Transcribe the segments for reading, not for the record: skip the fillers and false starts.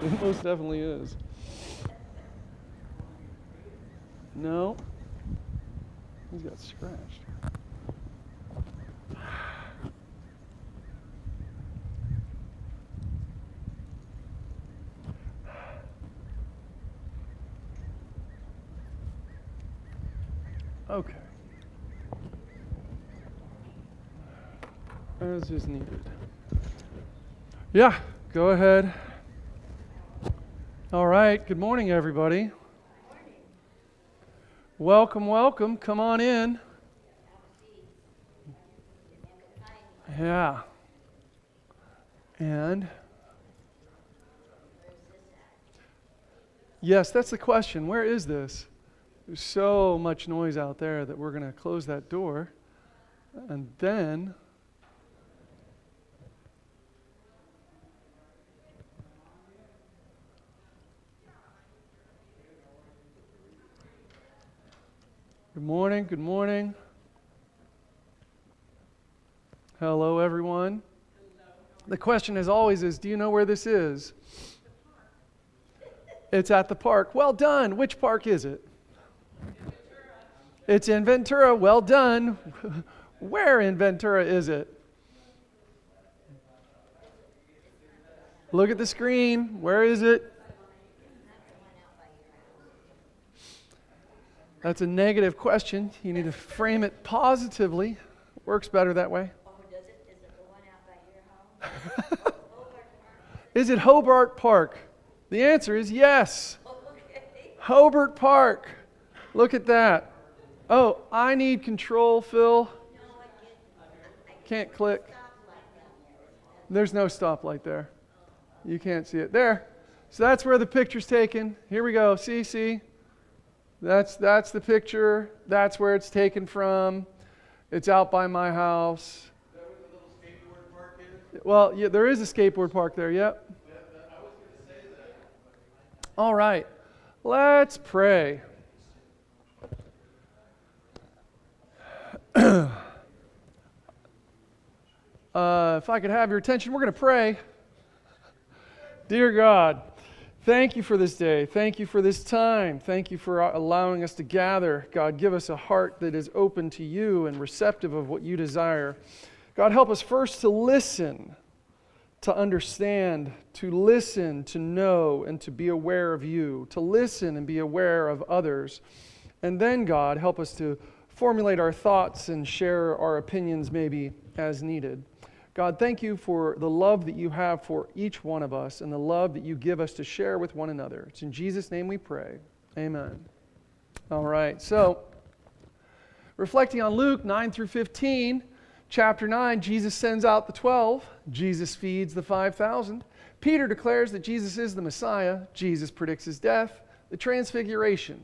It most definitely is. No. He's got scratched. Okay. As is needed. Yeah, go ahead. All right, good morning, everybody. Good morning. Welcome, welcome. Come on in. Yeah. And? Yes, that's the question. Where is this? There's so much noise out there that we're going to close that door. And then... Good morning, good morning. Hello, everyone. Hello. The question as always is, do you know where this is? It's at the park. Well done. Which park is it? It's in Ventura. Well done. Where in Ventura is it? Look at the screen. Where is it? That's a negative question. You need to frame it positively. Works better that way. Oh, does it? Is it the one out by your house? Is it Hobart Park? The answer is yes. Okay. Hobart Park. Look at that. Oh, I need control, Phil. No, I Can't click. There's no stoplight there. You can't see it. There. So that's where the picture's taken. Here we go. See? That's the picture. That's where it's taken from. It's out by my house. Is that where the little skateboard park is? Well, yeah, there is a skateboard park there, yep. I was going to say that. All right. Let's pray. If I could have your attention, we're going to pray. Dear God, thank you for this day. Thank you for this time. Thank you for allowing us to gather. God, give us a heart that is open to you and receptive of what you desire. God, help us first to listen, to understand, to listen, to know, and to be aware of you, to listen and be aware of others. And then, God, help us to formulate our thoughts and share our opinions maybe as needed. God, thank you for the love that you have for each one of us and the love that you give us to share with one another. It's in Jesus' name we pray. Amen. All right, so reflecting on Luke 9 through 15, chapter 9, Jesus sends out the 12. Jesus feeds the 5,000. Peter declares that Jesus is the Messiah. Jesus predicts his death. The Transfiguration.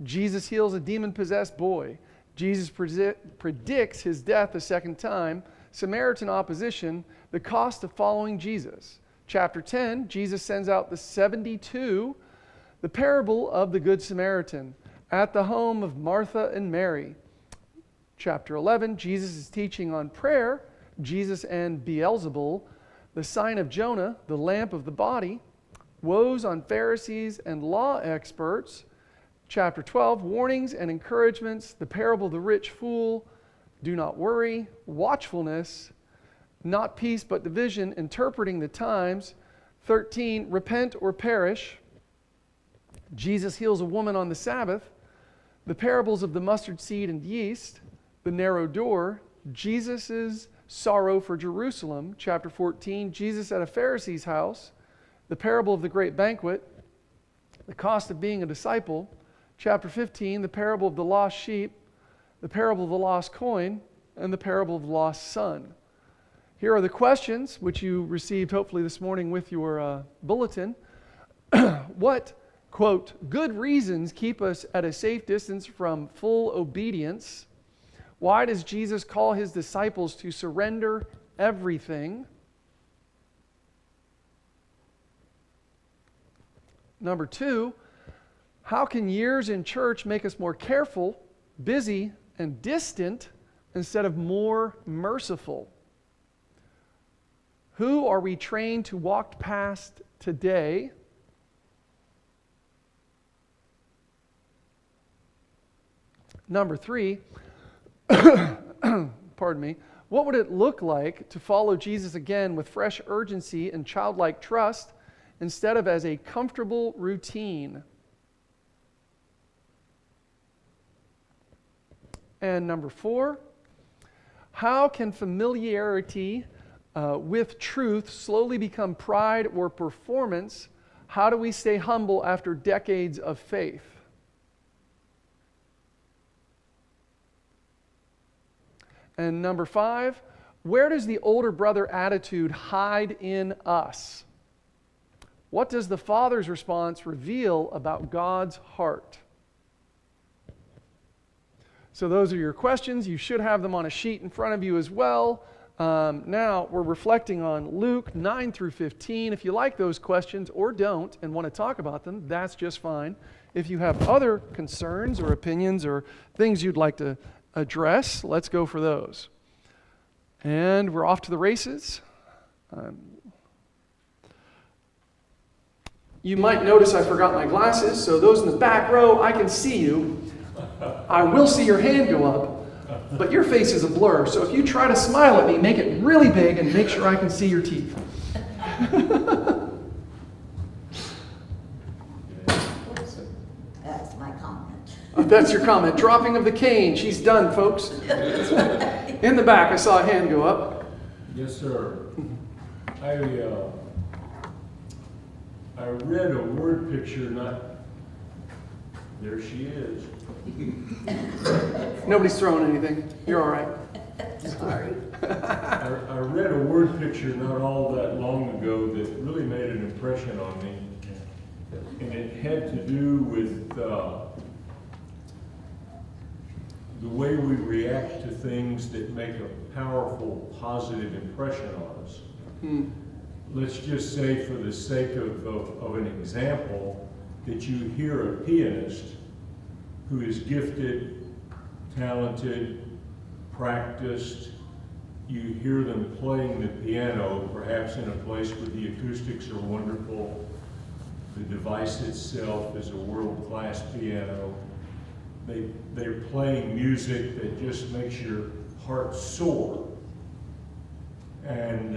Jesus heals a demon-possessed boy. Jesus predicts his death a second time. Samaritan opposition, the cost of following Jesus. Chapter 10, Jesus sends out the 72, the parable of the Good Samaritan at the home of Martha and Mary. Chapter 11, Jesus is teaching on prayer, Jesus and Beelzebul, the sign of Jonah, the lamp of the body. woes on Pharisees and law experts. Chapter 12, warnings and encouragements, the parable of the rich fool, do not worry, watchfulness, not peace but division, interpreting the times. 13, repent or perish. Jesus heals a woman on the Sabbath. The parables of the mustard seed and yeast, the narrow door, Jesus' sorrow for Jerusalem. Chapter 14, Jesus at a Pharisee's house. The parable of the great banquet, the cost of being a disciple. Chapter 15, the parable of the lost sheep, the parable of the lost coin, and the parable of the lost son. Here are the questions which you received hopefully this morning with your bulletin. What, quote, good reasons keep us at a safe distance from full obedience? Why does Jesus call his disciples to surrender everything? Number 2, how can years in church make us more careful, busy, and distant instead of more merciful? Who are we trained to walk past today? Number 3, pardon me, what would it look like to follow Jesus again with fresh urgency and childlike trust instead of as a comfortable routine? And number 4, how can familiarity with truth slowly become pride or performance? How do we stay humble after decades of faith? And number 5, where does the older brother attitude hide in us? What does the Father's response reveal about God's heart? So those are your questions. You should have them on a sheet in front of you as well. Now we're reflecting on Luke 9 through 15. If you like those questions or don't and want to talk about them, that's just fine. If you have other concerns or opinions or things you'd like to address, let's go for those. And we're off to the races. You might notice I forgot my glasses, so those in the back row, I can see you. I will see your hand go up, but your face is a blur, so if you try to smile at me, make it really big and make sure I can see your teeth. That's my comment. That's your comment. Dropping of the cane. She's done, folks. In the back, I saw a hand go up. Yes, sir. I read a word picture, there she is. Nobody's throwing anything. You're all right. Sorry. I read a word picture not all that long ago that really made an impression on me. And it had to do with the way we react to things that make a powerful, positive impression on us. Let's just say, for the sake of an example, that you hear a pianist who is gifted, talented, practiced. You hear them playing the piano, perhaps in a place where the acoustics are wonderful. The device itself is a world-class piano. They're playing music that just makes your heart soar. And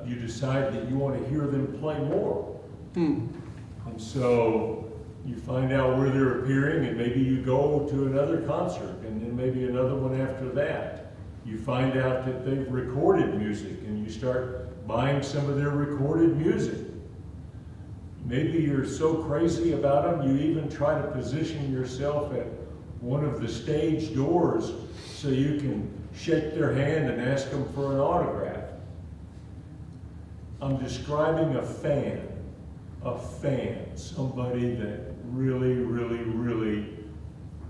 you decide that you want to hear them play more. And so you find out where they're appearing, and maybe you go to another concert, and then maybe another one after that. You find out that they've recorded music, and you start buying some of their recorded music. Maybe you're so crazy about them, you even try to position yourself at one of the stage doors so you can shake their hand and ask them for an autograph. I'm describing a fan, somebody that really, really, really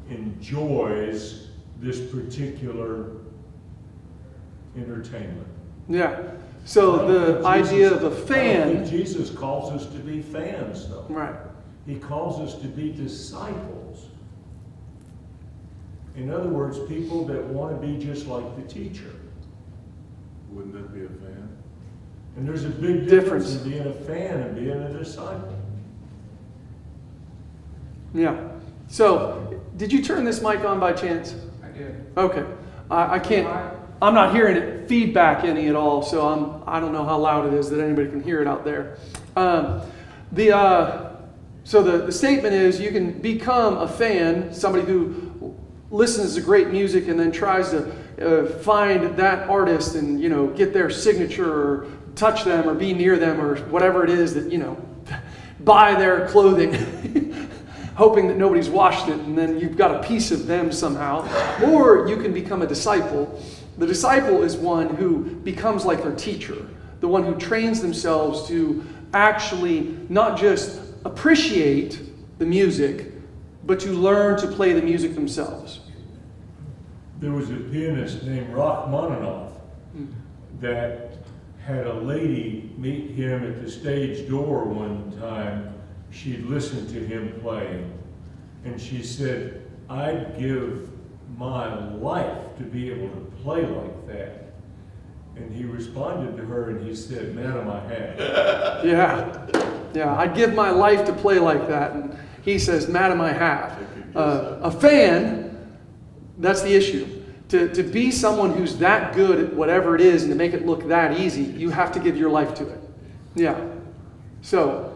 enjoys this particular entertainment. Yeah. So the idea of a I don't fan. think Jesus calls us to be fans, though. Right. He calls us to be disciples. In other words, people that want to be just like the teacher. Wouldn't that be a fan? And there's a big difference in being a fan and being a disciple. Yeah. So, did you turn this mic on by chance? I did. Okay. I can't. I'm not hearing it feedback any at all, so I don't know how loud it is that anybody can hear it out there. So the statement is you can become a fan, somebody who listens to great music and then tries to find that artist and get their signature or touch them or be near them or whatever it is that buy their clothing. Hoping that nobody's washed it, and then you've got a piece of them somehow. Or you can become a disciple. The disciple is one who becomes like their teacher, the one who trains themselves to actually not just appreciate the music, but to learn to play the music themselves. There was a pianist named Rachmaninoff that had a lady meet him at the stage door one time. She'd listened to him playing, and she said, "I'd give my life to be able to play like that." And he responded to her and he said, "Madam, I have." Yeah, I'd give my life to play like that. And he says, "Madam, I have." A fan, that's the issue. To be someone who's that good at whatever it is and to make it look that easy, you have to give your life to it. Yeah. So,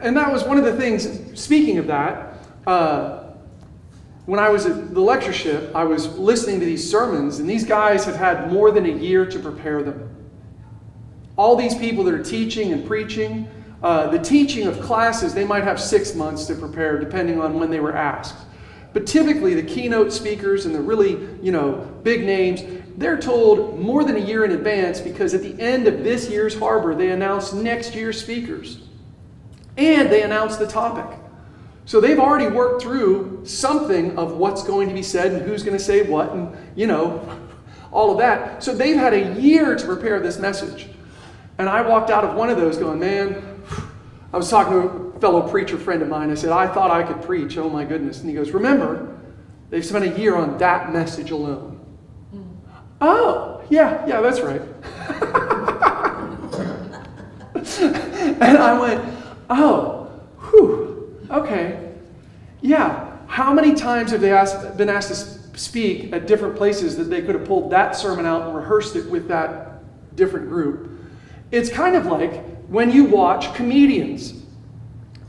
and that was one of the things, speaking of that, when I was at the lectureship, I was listening to these sermons, and these guys have had more than a year to prepare them. All these people that are teaching and preaching, the teaching of classes, they might have 6 months to prepare, depending on when they were asked. But typically, the keynote speakers and the really, big names, they're told more than a year in advance, because at the end of this year's Harbor, they announce next year's speakers. And they announce the topic. So they've already worked through something of what's going to be said and who's going to say what and, all of that. So they've had a year to prepare this message. And I walked out of one of those going, man, I was talking to a fellow preacher friend of mine. I said, I thought I could preach. Oh my goodness. And he goes, remember, they've spent a year on that message alone. Oh, yeah, that's right. And I went, oh, whew, okay. Yeah, how many times have they been asked to speak at different places that they could have pulled that sermon out and rehearsed it with that different group? It's kind of like when you watch comedians.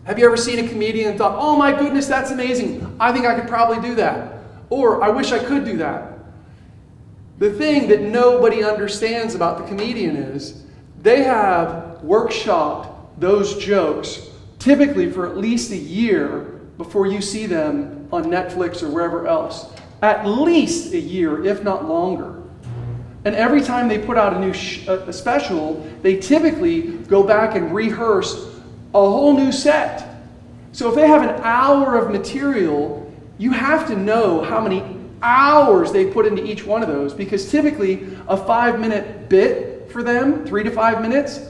Have you ever seen a comedian and thought, oh my goodness, that's amazing. I think I could probably do that. Or I wish I could do that. The thing that nobody understands about the comedian is they have workshopped those jokes typically for at least a year before you see them on Netflix or wherever else. At least a year, if not longer. And every time they put out a new a special, they typically go back and rehearse a whole new set. So if they have an hour of material, you have to know how many hours they put into each one of those, because typically a 5-minute bit for them, 3 to 5 minutes,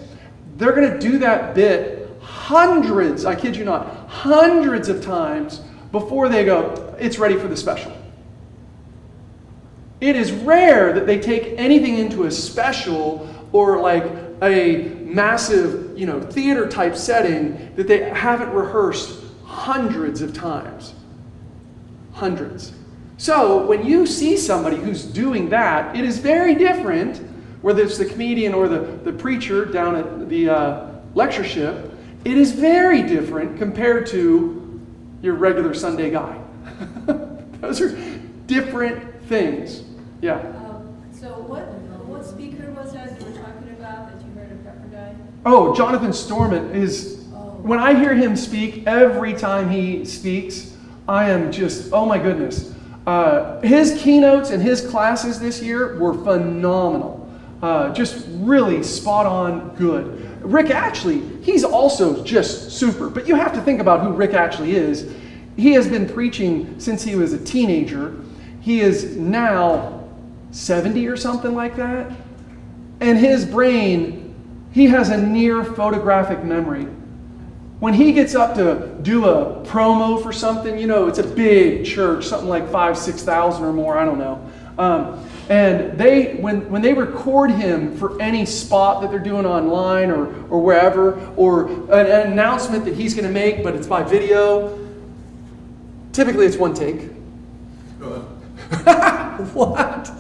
they're going to do that bit hundreds, I kid you not, hundreds of times before they go, it's ready for the special. It is rare that they take anything into a special or like a massive, theater type setting that they haven't rehearsed hundreds of times. Hundreds. So when you see somebody who's doing that, it is very different, whether it's the comedian or the preacher down at the lectureship, it is very different compared to your regular Sunday guy. Those are different things. Yeah. So what speaker was that you were talking about that you heard at Pepperdine? Oh, Jonathan Stormont is, when I hear him speak, every time he speaks, I am just, oh my goodness. His keynotes and his classes this year were phenomenal. Just really spot on good. Rick Ashley, he's also just super. But you have to think about who Rick Ashley is. He has been preaching since he was a teenager. He is now 70 or something like that. And his brain, he has a near photographic memory. When he gets up to do a promo for something, it's a big church, something like 5,000-6,000 or more, I don't know. And when they record him for any spot that they're doing online or wherever, or an announcement that he's going to make, but it's by video, Typically it's one take. What?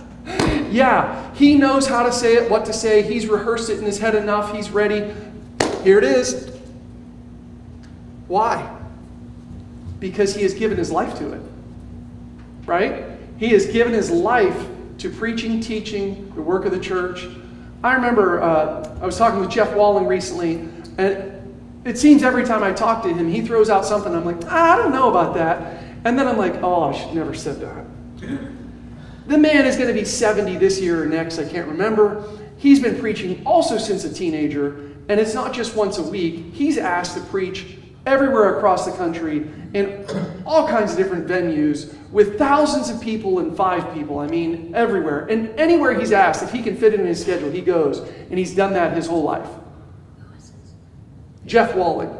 Yeah, he knows how to say it, what to say. He's rehearsed it in his head enough. He's ready. Here it is. Why? Because he has given his life to it. Right? He has given his life to preaching, teaching, the work of the church. I remember I was talking with Jeff Walling recently, and it seems every time I talk to him, he throws out something. I'm like, I don't know about that. And then I'm like, oh, I should never said that. The man is going to be 70 this year or next, I can't remember. He's been preaching also since a teenager, and it's not just once a week. He's asked to preach everywhere across the country in all kinds of different venues with thousands of people and 5 people. I mean, everywhere. And anywhere he's asked, if he can fit it in his schedule, he goes. And he's done that his whole life. Jeff Walling.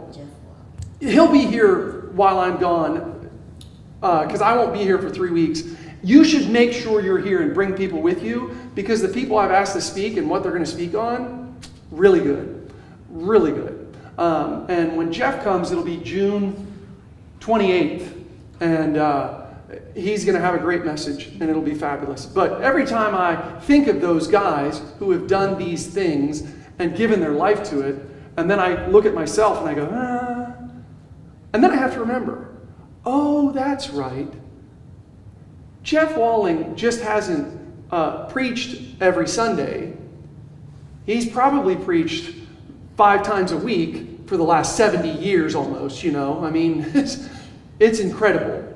He'll be here while I'm gone, because I won't be here for 3 weeks. You should make sure you're here and bring people with you, because the people I've asked to speak and what they're going to speak on, really good. Really good. And when Jeff comes, it'll be June 28th. And he's going to have a great message, and it'll be fabulous. But every time I think of those guys who have done these things and given their life to it, and then I look at myself and I go, and then I have to remember, oh, that's right. Jeff Walling just hasn't preached every Sunday. He's probably preached 5 times a week for the last 70 years almost, you know. I mean, it's incredible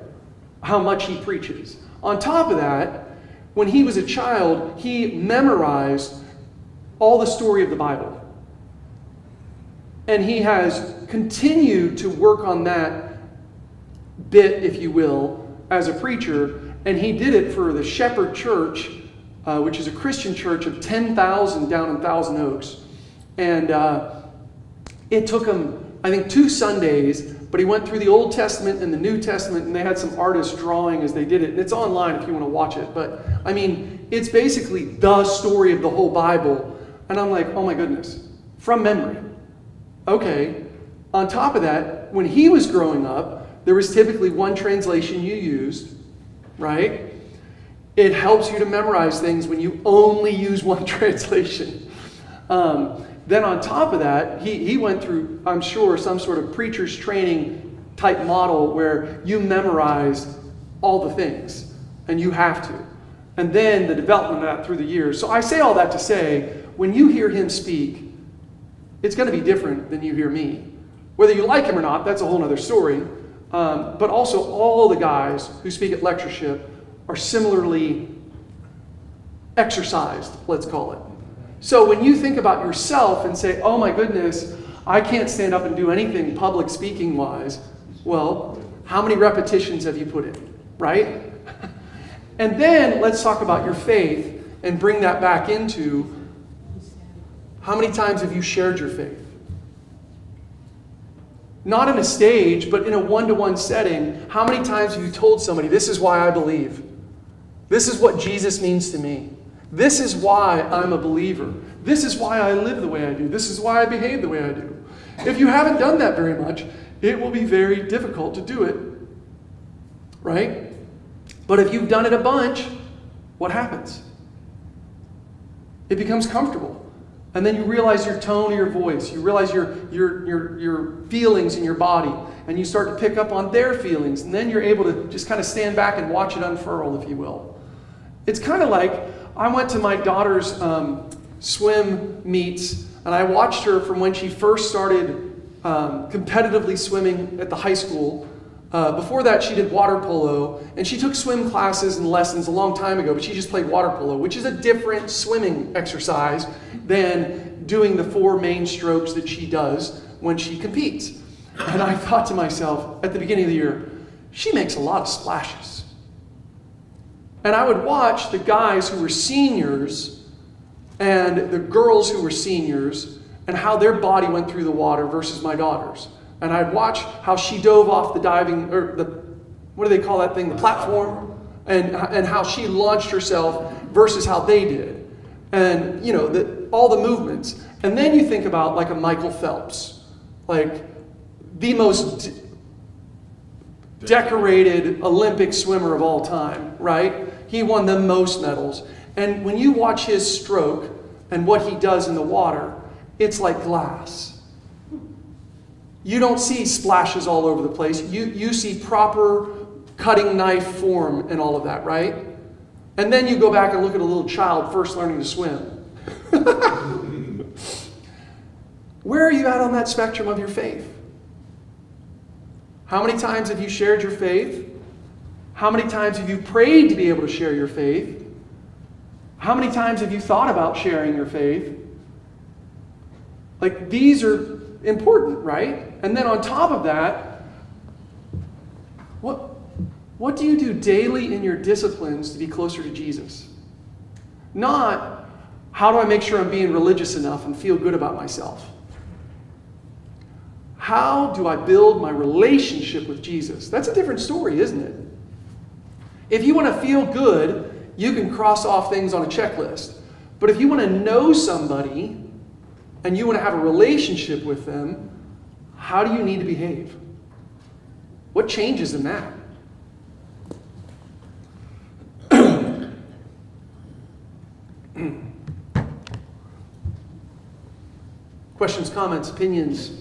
how much he preaches. On top of that, when he was a child, he memorized all the story of the Bible. And he has continued to work on that bit, if you will, as a preacher. And he did it for the Shepherd Church, which is a Christian church of 10,000 down in Thousand Oaks. And it took him, I think, 2 Sundays, but he went through the Old Testament and the New Testament, and they had some artists drawing as they did it. And it's online if you want to watch it. But, I mean, it's basically the story of the whole Bible. And I'm like, oh my goodness, from memory. Okay. On top of that, when he was growing up, there was typically one translation you used, right? It helps you to memorize things when you only use one translation. Then on top of that, he went through, I'm sure, some sort of preacher's training type model where you memorize all the things, and you have to. And then the development of that through the years. So I say all that to say, when you hear him speak, it's going to be different than you hear me. Whether you like him or not, that's a whole other story. But also all the guys who speak at lectureship are similarly exercised, let's call it. So when you think about yourself and say, oh my goodness, I can't stand up and do anything public speaking wise, well, how many repetitions have you put in, right? And then let's talk about your faith and bring that back into how many times have you shared your faith? Not in a stage, but in a one-to-one setting. How many times have you told somebody, this is why I believe. This is what Jesus means to me. This is why I'm a believer. This is why I live the way I do. This is why I behave the way I do. If you haven't done that very much, it will be very difficult to do it. Right? But if you've done it a bunch, what happens? It becomes comfortable. And then you realize your tone of your voice. You realize your feelings in your body. And you start to pick up on their feelings. And then you're able to just kind of stand back and watch it unfurl, if you will. It's kind of like, I went to my daughter's swim meets, and I watched her from when she first started competitively swimming at the high school. Before that, she did water polo, and she took swim classes and lessons a long time ago, but she just played water polo, which is a different swimming exercise than doing the 4 main strokes that she does when she competes. And I thought to myself, at the beginning of the year, she makes a lot of splashes. And I would watch the guys who were seniors and the girls who were seniors and how their body went through the water versus my daughter's. And I'd watch how she dove off the diving, or what do they call that thing, the platform, and how she launched herself versus how they did. And, you know, all the movements. And then you think about like a Michael Phelps, like the most decorated Olympic swimmer of all time, right? He won the most medals. And when you watch his stroke and what he does in the water, it's like glass. You don't see splashes all over the place. You see proper cutting knife form and all of that, right? And then you go back and look at a little child first learning to swim. Where are you at on that spectrum of your faith? How many times have you shared your faith? How many times have you prayed to be able to share your faith? How many times have you thought about sharing your faith? Like, these are important, right? And then on top of that, what do you do daily in your disciplines to be closer to Jesus? Not, how do I make sure I'm being religious enough and feel good about myself? How do I build my relationship with Jesus? That's a different story, isn't it? If you want to feel good, you can cross off things on a checklist. But if you want to know somebody and you want to have a relationship with them, how do you need to behave? What changes in that? Questions, comments, opinions?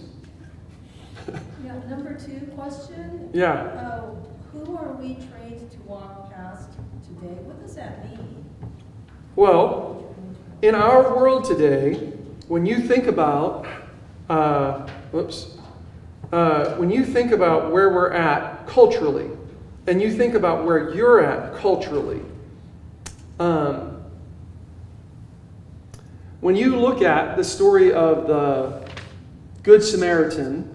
Yeah, number 2 question. Yeah. Who are we trained to walk past today? What does that mean? Well, in our world today, when you think about, when you think about where we're at culturally, and you think about where you're at culturally, when you look at the story of the Good Samaritan,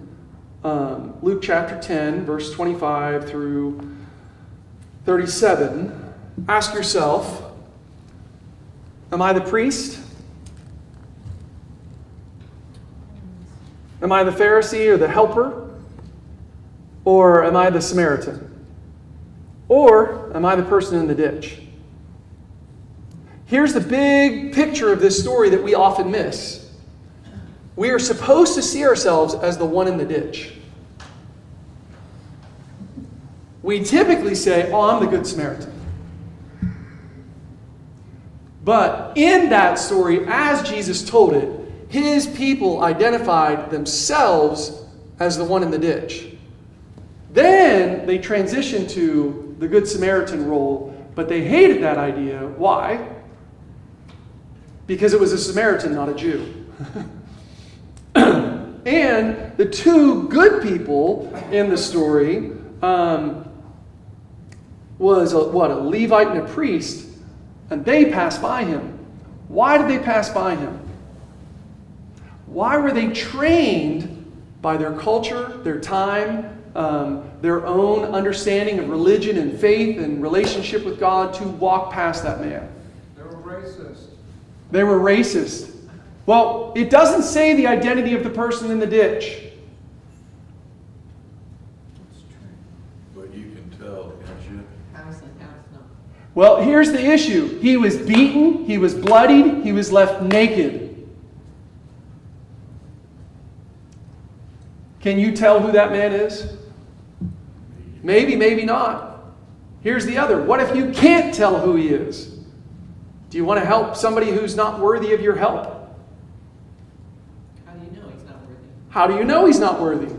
Luke chapter 10, verse 25 through 37, ask yourself, am I the priest? Am I the Pharisee or the helper? Or am I the Samaritan? Or am I the person in the ditch? Here's the big picture of this story that we often miss. We are supposed to see ourselves as the one in the ditch. We typically say, oh, I'm the Good Samaritan. But in that story, as Jesus told it, his people identified themselves as the one in the ditch. Then they transitioned to the Good Samaritan role, but they hated that idea. Why? Because it was a Samaritan, not a Jew. And the two good people in the story was a Levite and a priest, and they passed by him. Why did they pass by him? Why were they trained by their culture, their time, their own understanding of religion and faith and relationship with God to walk past that man? They were racist. They were racist. Well, it doesn't say the identity of the person in the ditch. But you can tell, can't you? Well, here's the issue. He was beaten, he was bloodied, he was left naked. Can you tell who that man is? Maybe, maybe not. Here's the other. What if you can't tell who he is? Do you want to help somebody who's not worthy of your help? How do you know he's not worthy? How do you know he's not worthy?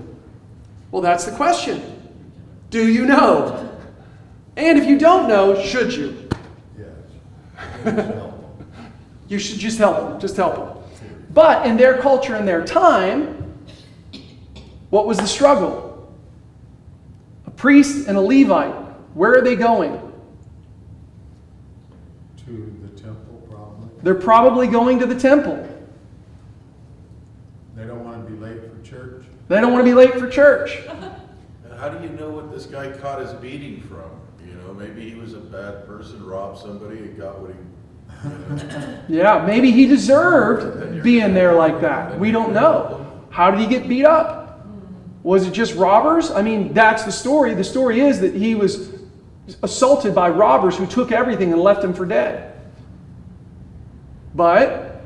Well, that's the question. Do you know? And if you don't know, should you? Yes. You should just help them. Just help them. But in their culture and their time, what was the struggle? A priest and a Levite. Where are they going? To the temple, probably. They're probably going to the temple. They don't want to be late for church. They don't want to be late for church. And how do you know what this guy caught his beating from? You know, maybe he was a bad person, robbed somebody, and got what he... Yeah, maybe he deserved being there like that. We don't know. How did he get beat up? Was it just robbers? I mean, that's the story. The story is that he was assaulted by robbers who took everything and left him for dead. But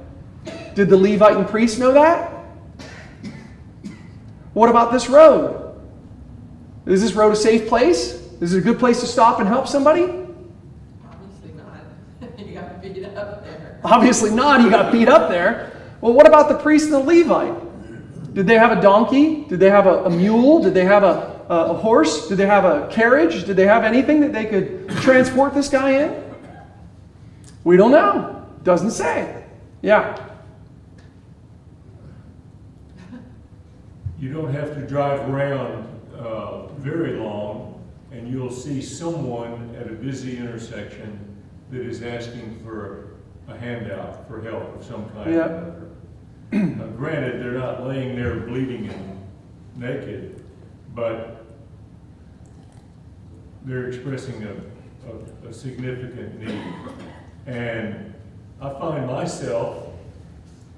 did the Levite and priest know that? What about this road? Is this road a safe place? Is it a good place to stop and help somebody? Obviously not. You got beat up there. Obviously not. He got beat up there. Well, what about the priest and the Levite? Did they have a donkey? Did they have a mule? Did they have a horse? Did they have a carriage? Did they have anything that they could transport this guy in? We don't know. Doesn't say. Yeah. You don't have to drive around very long, and you'll see someone at a busy intersection that is asking for a handout, for help of some kind or Yeah. another. Now, granted, they're not laying there bleeding and naked, but they're expressing a significant need. And I find myself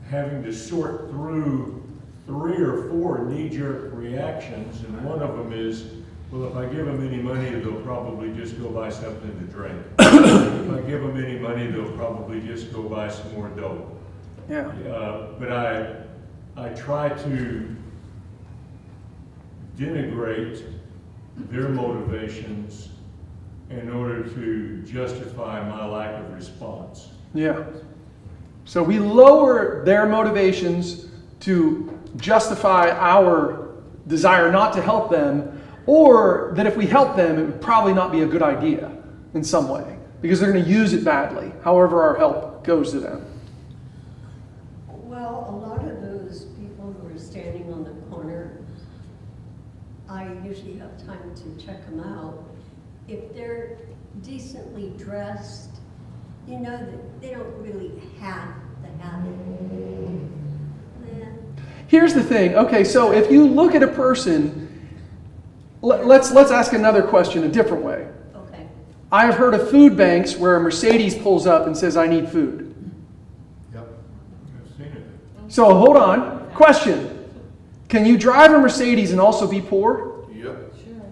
having to sort through 3 or 4 knee-jerk reactions, and one of them is, well, if I give them any money, they'll probably just go buy something to drink. If I give them any money, they'll probably just go buy some more dope. Yeah. But I try to denigrate their motivations in order to justify my lack of response. Yeah. So we lower their motivations to justify our desire not to help them, or that if we help them, it would probably not be a good idea in some way, because they're going to use it badly, however our help goes to them. Well, a lot of those people who are standing on the corner, I usually have time to check them out. If they're decently dressed, you know that they don't really have the habit. Here's the thing. Okay, so if you look at a person, let's ask another question a different way. Okay. I have heard of food banks where a Mercedes pulls up and says, "I need food." Yep. I've seen it. So hold on. Question. Can you drive a Mercedes and also be poor? Yep. Sure.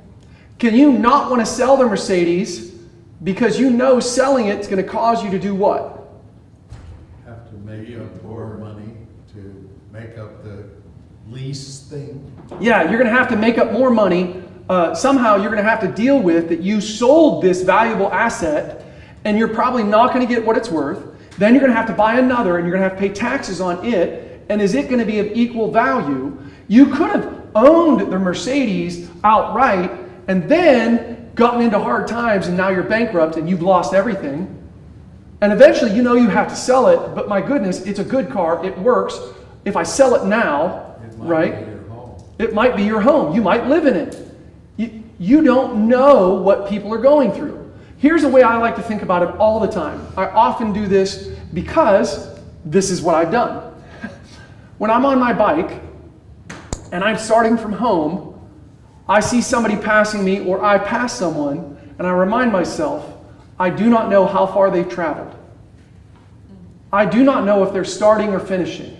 Can you not want to sell the Mercedes because you know selling it is going to cause you to do what? Have to make up more money to make up the lease thing. Yeah, you're going to have to make up more money. Somehow you're going to have to deal with that you sold this valuable asset and you're probably not going to get what it's worth. Then you're going to have to buy another and you're going to have to pay taxes on it. And is it going to be of equal value? You could have owned the Mercedes outright and then gotten into hard times and now you're bankrupt and you've lost everything. And eventually you know you have to sell it, but my goodness, it's a good car, it works. If I sell it now, It might right? be your home. It might be your home. You might live in it. You don't know what people are going through. Here's the way I like to think about it all the time. I often do this because this is what I've done. When I'm on my bike and I'm starting from home, I see somebody passing me or I pass someone and I remind myself, I do not know how far they've traveled. I do not know if they're starting or finishing.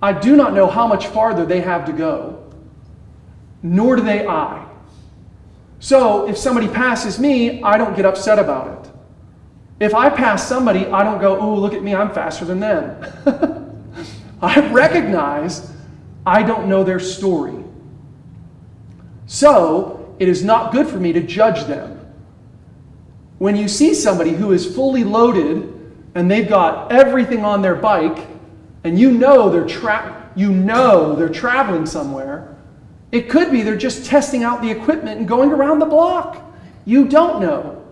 I do not know how much farther they have to go, nor do they I. So if somebody passes me, I don't get upset about it. If I pass somebody, I don't go, "Oh, look at me, I'm faster than them." I recognize I don't know their story. So it is not good for me to judge them. When you see somebody who is fully loaded and they've got everything on their bike, and you know they're traveling somewhere, it could be they're just testing out the equipment and going around the block. You don't know.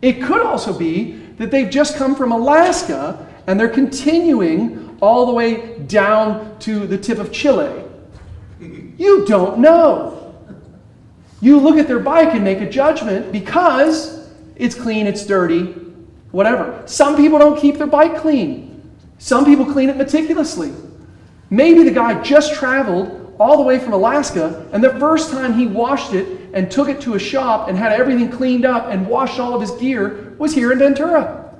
It could also be that they've just come from Alaska and they're continuing all the way down to the tip of Chile. You don't know. You look at their bike and make a judgment because it's clean, it's dirty, whatever. Some people don't keep their bike clean. Some people clean it meticulously. Maybe the guy just traveled all the way from Alaska, and the first time he washed it and took it to a shop and had everything cleaned up and washed all of his gear was here in Ventura.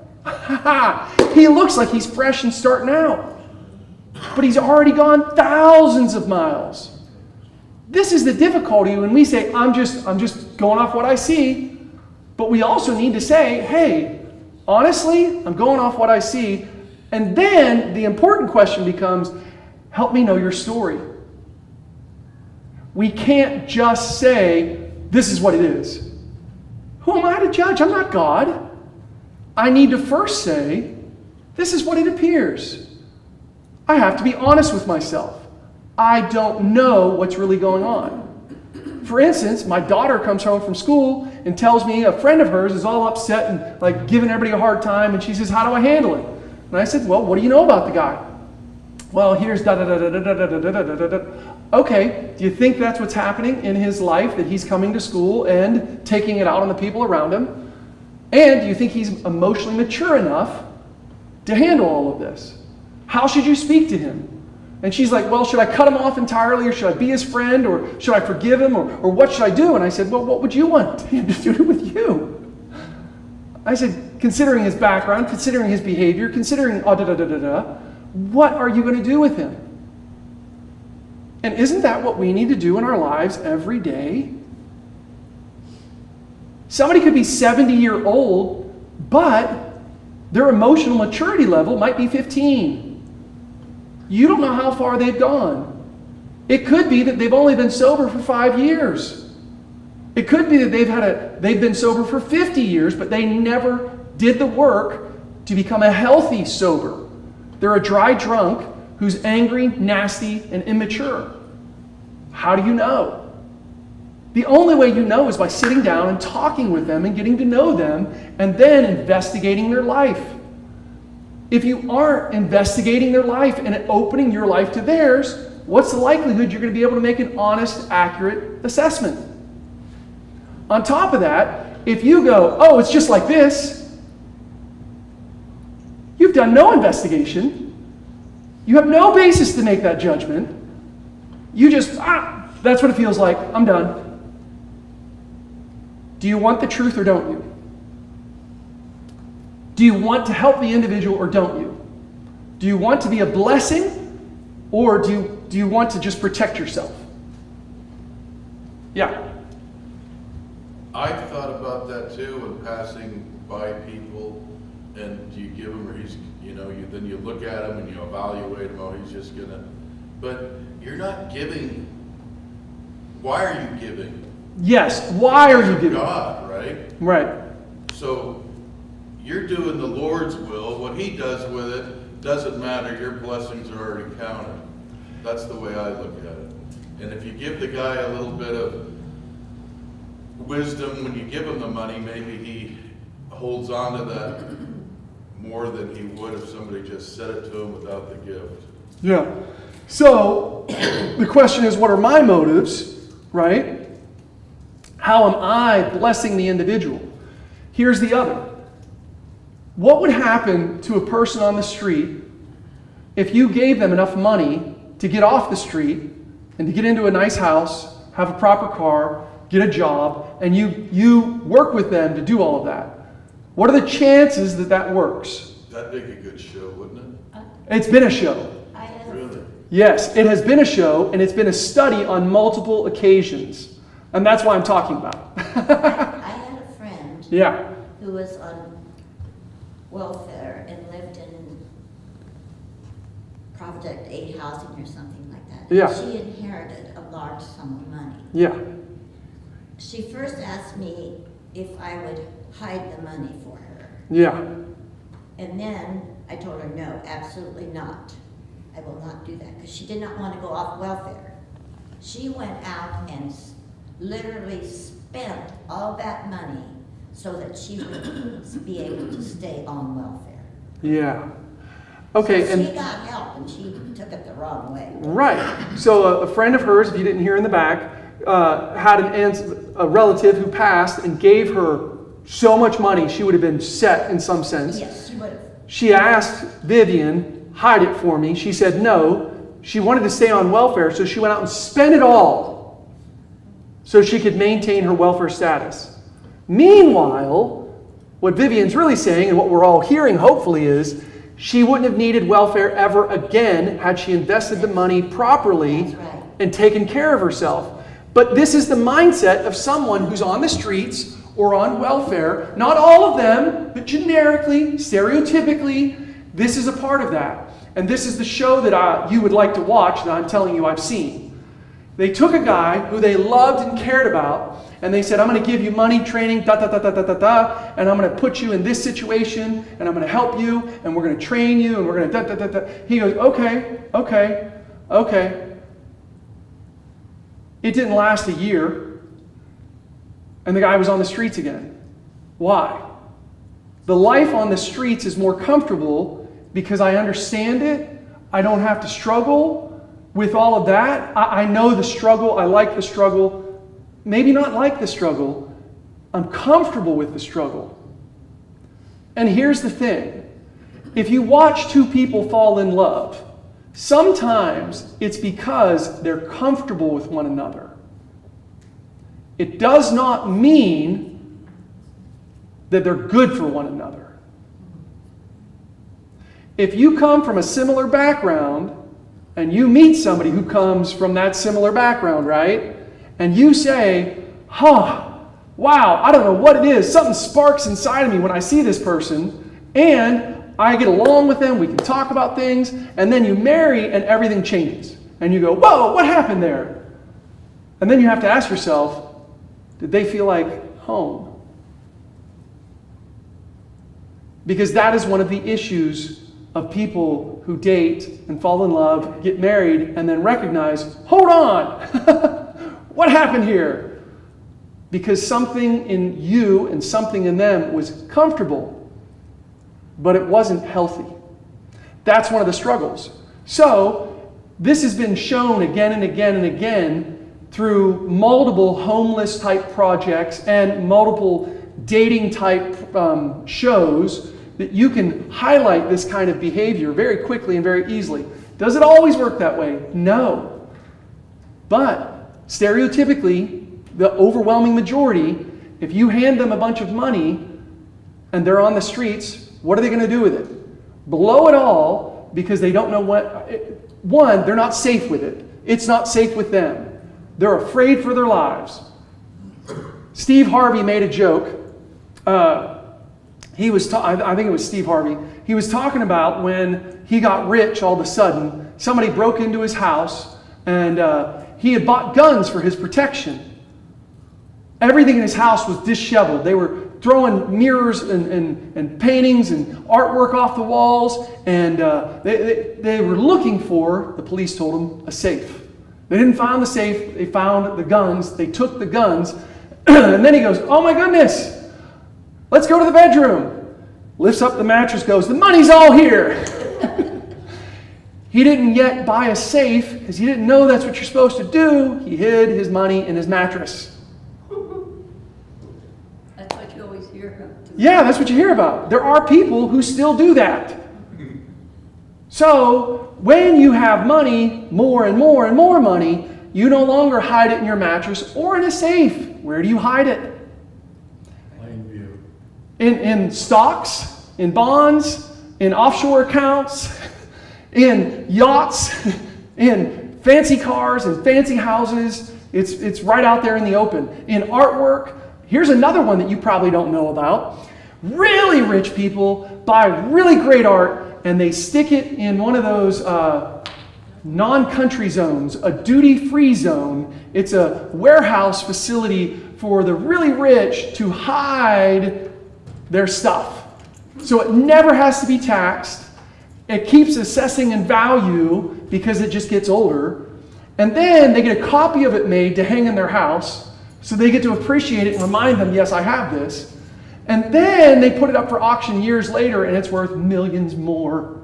He looks like he's fresh and starting out, but he's already gone thousands of miles. This is the difficulty when we say, I'm just going off what I see, but we also need to say, hey, honestly, I'm going off what I see. And then the important question becomes, help me know your story. We can't just say, this is what it is. Who am I to judge? I'm not God. I need to first say, this is what it appears. I have to be honest with myself. I don't know what's really going on. For instance, my daughter comes home from school and tells me a friend of hers is all upset and like giving everybody a hard time, and she says, how do I handle it? And I said, well, what do you know about the guy? Well, here's da da da da da da da da da da da. Okay, do you think that's what's happening in his life, that he's coming to school and taking it out on the people around him? And do you think he's emotionally mature enough to handle all of this? How should you speak to him? And she's like, well, should I cut him off entirely, or should I be his friend, or should I forgive him, or what should I do? And I said, well, what would you want him to do with you? I said, considering his background, considering his behavior, considering what are you going to do with him? And isn't that what we need to do in our lives every day? Somebody could be 70-year-old, but their emotional maturity level might be 15. You don't know how far they've gone. It could be that they've only been sober for 5 years. It could be that they've been sober for 50 years, but they never did the work to become a healthy sober. They're a dry drunk who's angry, nasty, and immature. How do you know? The only way you know is by sitting down and talking with them and getting to know them, and then investigating their life. If you aren't investigating their life and opening your life to theirs, what's the likelihood you're going to be able to make an honest, accurate assessment? On top of that, if you go, oh, it's just like this, you've done no investigation. You have no basis to make that judgment. You just, that's what it feels like. I'm done. Do you want the truth or don't you? Do you want to help the individual or don't you? Do you want to be a blessing, or do you want to just protect yourself? Yeah. I've thought about that too when passing by people, and you give them, or then you look at him and you evaluate him, oh, he's just gonna, but you're not giving. Why are you giving? Yes, why are you giving? God, right? Right. So you're doing the Lord's will. What He does with it doesn't matter. Your blessings are already counted. That's the way I look at it. And if you give the guy a little bit of wisdom when you give him the money, maybe he holds on to that more than he would if somebody just said it to him without the gift. Yeah. So the question is, what are my motives, right? How am I blessing the individual? Here's the other. What would happen to a person on the street if you gave them enough money to get off the street and to get into a nice house, have a proper car, get a job, and you work with them to do all of that? What are the chances that that works? That'd make a good show, wouldn't it? It's been a show. Really? Yes, it has been a show, and it's been a study on multiple occasions. And that's why I'm talking about. I had a friend Yeah. who was on welfare and lived in Project 8 housing or something like that. Yeah. She inherited a large sum of money. Yeah. She first asked me if I would hide the money for her. Yeah. And then I told her, no, absolutely not. I will not do that, because she did not want to go off welfare. She went out and literally spent all that money so that she would be able to stay on welfare. Yeah. Okay. So and she got help, and she took it the wrong way. Right. So a friend of hers, if you didn't hear in the back, had a relative who passed and gave her so much money she would have been set in some sense. Yes, she would have. She asked Vivian, hide it for me. She said no. She wanted to stay on welfare, so she went out and spent it all so she could maintain her welfare status. Meanwhile, what Vivian's really saying, and what we're all hearing hopefully, is she wouldn't have needed welfare ever again had she invested the money properly. That's right. And taken care of herself. But this is the mindset of someone who's on the streets or on welfare. Not all of them, but generically, stereotypically, this is a part of that. And this is the show that you would like to watch that I'm telling you I've seen. They took a guy who they loved and cared about, and they said, I'm going to give you money, training, and I'm going to put you in this situation, and I'm going to help you, and we're going to train you, and we're going to He goes, okay. It didn't last a year, and the guy was on the streets again. Why? The life on the streets is more comfortable because I understand it. I don't have to struggle with all of that. I know the struggle. I like the struggle. Maybe not like the struggle. I'm comfortable with the struggle. And here's the thing. If you watch two people fall in love, sometimes it's because they're comfortable with one another. It does not mean that they're good for one another. If you come from a similar background and you meet somebody who comes from that similar background, right? And you say, wow, I don't know what it is. Something sparks inside of me when I see this person, and I get along with them, we can talk about things, and then you marry and everything changes. And you go, whoa, what happened there? And then you have to ask yourself, did they feel like home? Because that is one of the issues of people who date and fall in love, get married, and then recognize, hold on, what happened here? Because something in you and something in them was comfortable, but it wasn't healthy. That's one of the struggles. So, this has been shown again and again and again through multiple homeless type projects and multiple dating type shows, that you can highlight this kind of behavior very quickly and very easily. Does it always work that way? No. But stereotypically, the overwhelming majority, if you hand them a bunch of money and they're on the streets, what are they going to do with it? Blow it all because they don't know what. One, they're not safe with it. It's not safe with them. They're afraid for their lives. Steve Harvey made a joke. I think it was Steve Harvey. He was talking about when he got rich all of a sudden, somebody broke into his house and he had bought guns for his protection. Everything in his house was disheveled. They were throwing mirrors and paintings and artwork off the walls, and they were looking for, the police told them, a safe. They didn't find the safe. They found the guns. They took the guns. And then he goes, oh my goodness, let's go to the bedroom. Lifts up the mattress, goes, the money's all here. He didn't yet buy a safe because he didn't know that's what you're supposed to do. He hid his money in his mattress. That's what you always hear about. Yeah, that's what you hear about. There are people who still do that. So when you have money, more and more and more money, you no longer hide it in your mattress or in a safe. Where do you hide it? In stocks, in bonds, in offshore accounts, in yachts, in fancy cars and fancy houses. It's right out there in the open. In artwork, here's another one that you probably don't know about. Really rich people buy really great art and they stick it in one of those non-country zones, a duty-free zone. It's a warehouse facility for the really rich to hide their stuff. So it never has to be taxed. It keeps assessing in value because it just gets older. And then they get a copy of it made to hang in their house so they get to appreciate it and remind them, yes, I have this. And then they put it up for auction years later and it's worth millions more.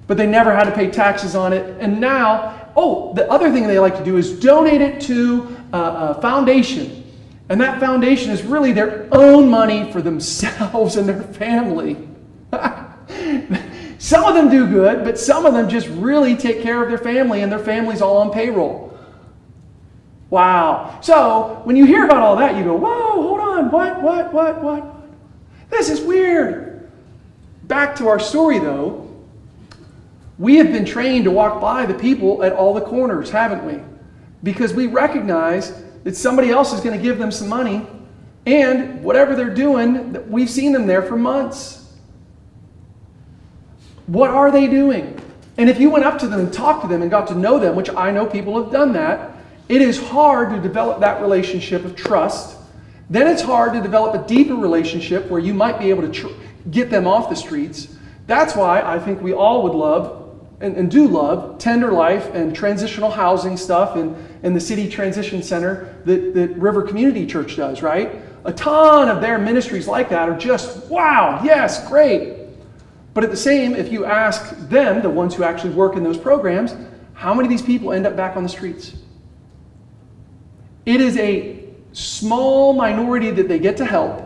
But they never had to pay taxes on it. And now, the other thing they like to do is donate it to a foundation. And that foundation is really their own money for themselves and their family. Some of them do good, but some of them just really take care of their family, and their family's all on payroll. Wow. So when you hear about all that, you go, whoa, hold on, what? This is weird. Back to our story, though. We have been trained to walk by the people at all the corners, haven't we? Because we recognize that somebody else is going to give them some money, and whatever they're doing, we've seen them there for months. What are they doing? And if you went up to them and talked to them and got to know them, which I know people have done that, It is hard to develop that relationship of trust. Then it's hard to develop a deeper relationship where you might be able to get them off the streets. That's why I think we all would love and do love Tender Life and transitional housing stuff and the City Transition Center that River Community Church does, right? A ton of their ministries like that are just, wow, yes, great. But at the same, if you ask them, the ones who actually work in those programs, how many of these people end up back on the streets? It is a small minority that they get to help,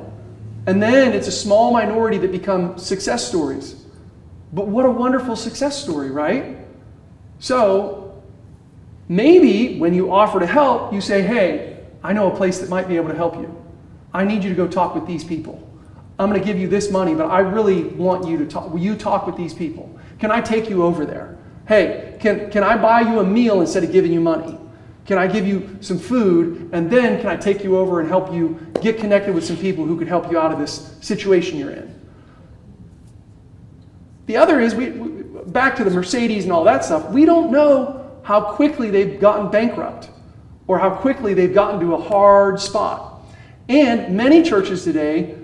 and then it's a small minority that become success stories. But what a wonderful success story, right? So maybe when you offer to help, you say, hey, I know a place that might be able to help you. I need you to go talk with these people. I'm going to give you this money, but I really want you to talk. Will you talk with these people? Can I take you over there? Hey, can I buy you a meal instead of giving you money? Can I give you some food, and then can I take you over and help you get connected with some people who could help you out of this situation you're in? The other is, we back to the Mercedes and all that stuff, we don't know how quickly they've gotten bankrupt or how quickly they've gotten to a hard spot. And many churches today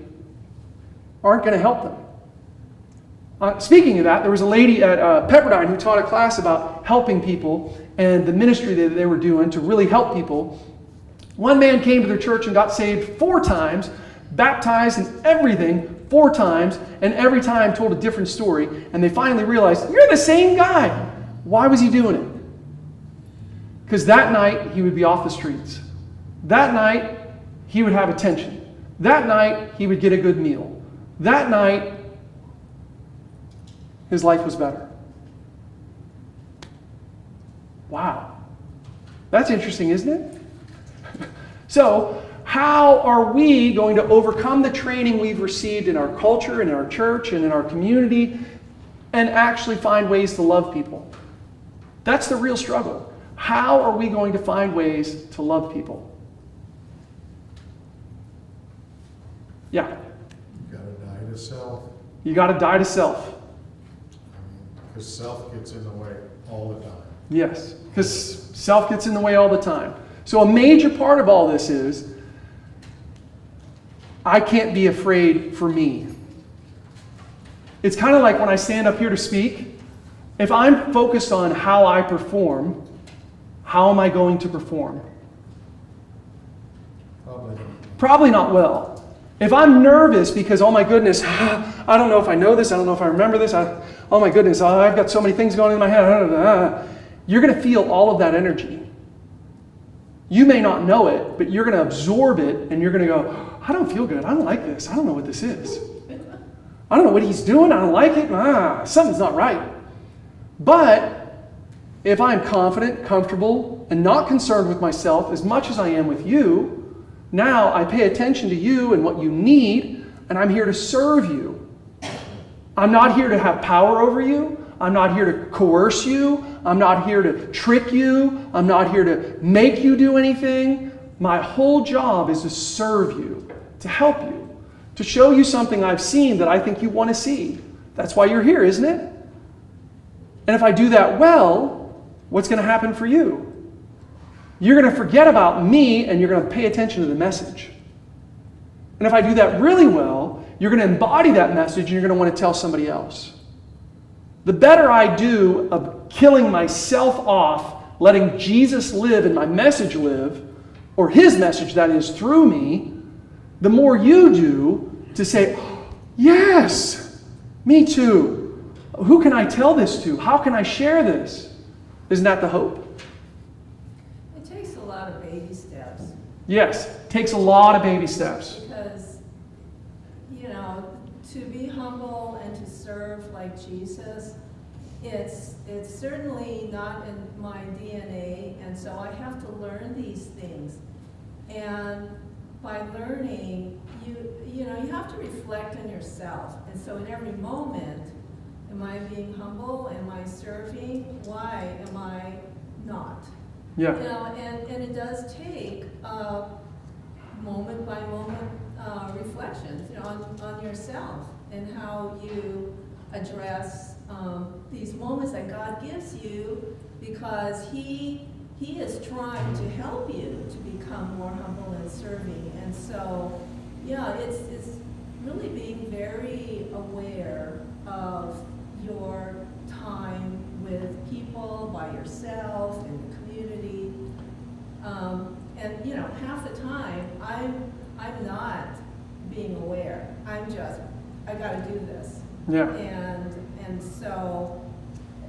aren't going to help them. Speaking of that, there was a lady at Pepperdine who taught a class about helping people and the ministry that they were doing to really help people. One man came to their church and got saved 4 times, baptized and everything 4 times, and every time told a different story. And they finally realized, you're the same guy. Why was he doing it? Because that night he would be off the streets. That night he would have attention. That night he would get a good meal. That night his life was better. Wow. That's interesting, isn't it? So, how are we going to overcome the training we've received in our culture, in our church, and in our community, and actually find ways to love people? That's the real struggle. How are we going to find ways to love people? Yeah. You gotta die to self. You got to die to self. Because self gets in the way all the time. Yes, because self gets in the way all the time. So a major part of all this is, I can't be afraid for me. It's kind of like when I stand up here to speak. If I'm focused on how I perform, how am I going to perform? Probably not well. If I'm nervous because, oh my goodness, I don't know if I know this, I don't know if I remember this, oh my goodness, I've got so many things going in my head, you're going to feel all of that energy. You may not know it, but you're going to absorb it, and you're going to go, I don't feel good, I don't like this, I don't know what this is. I don't know what he's doing, I don't like it, something's not right. But if I'm confident, comfortable, and not concerned with myself as much as I am with you, now I pay attention to you and what you need, and I'm here to serve you. I'm not here to have power over you. I'm not here to coerce you. I'm not here to trick you. I'm not here to make you do anything. My whole job is to serve you, to help you, to show you something I've seen that I think you want to see. That's why you're here, isn't it? And if I do that well, what's going to happen for you? You're going to forget about me and you're going to pay attention to the message. And if I do that really well, you're going to embody that message and you're going to want to tell somebody else. The better I do of killing myself off, letting Jesus live and my message live, or his message that is through me, the more you do to say, yes, me too. Who can I tell this to? How can I share this? Isn't that the hope? It takes a lot of baby steps. Yes, takes a lot of baby steps. Because, to be humble and to serve like Jesus, it's certainly not in my DNA, and so I have to learn these things. And by learning, you have to reflect on yourself. And so in every moment, am I being humble? Am I serving? Why am I not? Yeah. And it does take moment by moment reflections on yourself and how you address these moments that God gives you, because He He is trying to help you to become more humble and serving. And so, yeah, it's really being very aware of your time with people, by yourself, in the community. And you know, half the time I'm not being aware. I'm just, I gotta do this. Yeah. And so,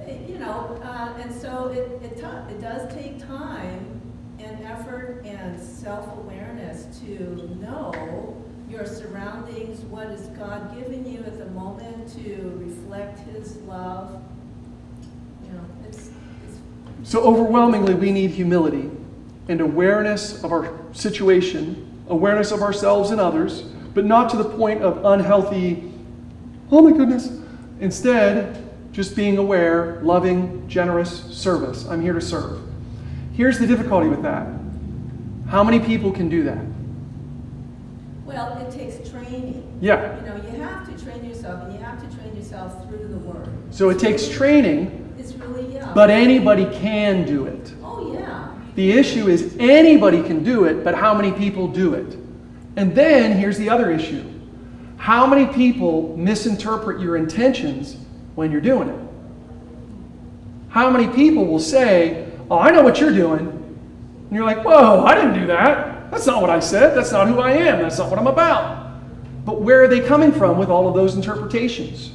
you know, and so it does take time and effort and self-awareness to know your surroundings, what is God giving you at the moment to reflect His love. You know, it's So overwhelmingly, we need humility and awareness of our situation, awareness of ourselves and others, but not to the point of unhealthy, oh my goodness. Instead, just being aware, loving, generous service. I'm here to serve. Here's the difficulty with that. How many people can do that? well, it takes training. Yeah. You know, you have to train yourself, and you have to train yourself through the Word. So it takes training, It's really, yeah. but anybody can do it. Oh, yeah. The issue is anybody can do it, but how many people do it? And then here's the other issue. How many people misinterpret your intentions when you're doing it? How many people will say, oh, I know what you're doing. And you're like, whoa, I didn't do that. That's not what I said. That's not who I am. That's not what I'm about. But where are they coming from with all of those interpretations?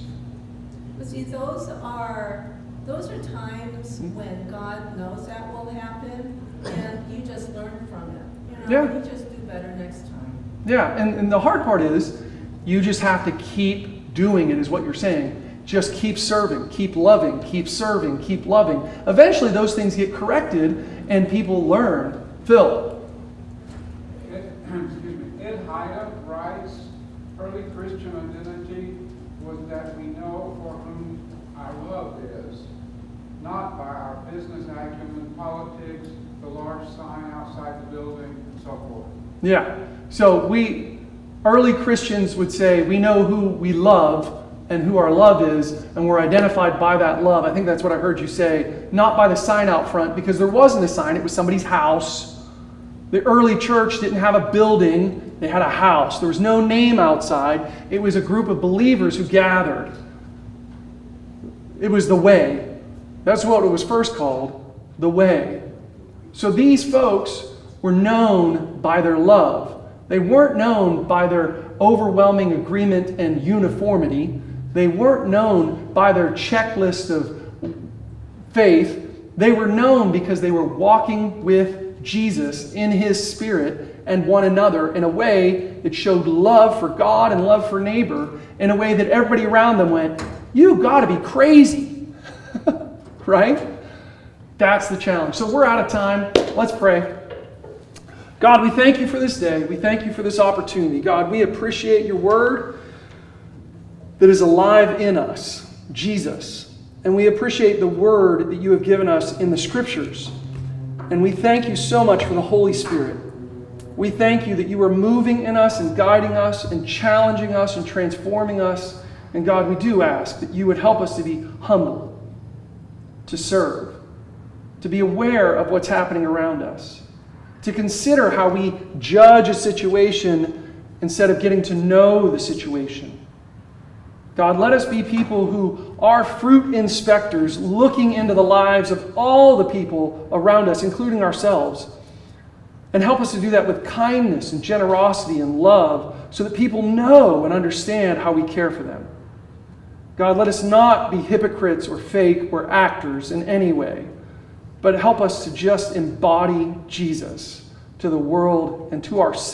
But see, those are times when God knows that will happen, and you just learn from it. You know, Yeah. you just do better next time. Yeah, and the hard part is you just have to keep doing it, is what you're saying. Just keep serving, keep loving, keep serving, keep loving. Eventually those things get corrected and people learn. Phil. Ed Haida writes, early Christian identity was that we know for whom our love is, not by our business acumen, politics, the large sign outside the building, and so forth. Yeah, so early Christians would say we know who we love and who our love is, and we're identified by that love. I think that's what I heard you say, not by the sign out front, because there wasn't a sign, it was somebody's house. The early church didn't have a building, they had a house. There was no name outside. It was a group of believers who gathered. It was the way. That's what it was first called, the way. So these folks were known by their love. They weren't known by their overwhelming agreement and uniformity. They weren't known by their checklist of faith. They were known because they were walking with Jesus in His Spirit and one another in a way that showed love for God and love for neighbor, in a way that everybody around them went, "You got to be crazy." Right? That's the challenge. So we're out of time. Let's pray. God, we thank you for this day. We thank you for this opportunity. God, we appreciate your word that is alive in us, Jesus. And we appreciate the word that you have given us in the scriptures. And we thank you so much for the Holy Spirit. We thank you that you are moving in us and guiding us and challenging us and transforming us. And God, we do ask that you would help us to be humble, to serve, to be aware of what's happening around us, to consider how we judge a situation instead of getting to know the situation. God, let us be people who are fruit inspectors, looking into the lives of all the people around us, including ourselves. And help us to do that with kindness and generosity and love, so that people know and understand how we care for them. God, let us not be hypocrites or fake or actors in any way, but help us to just embody Jesus to the world and to ourselves.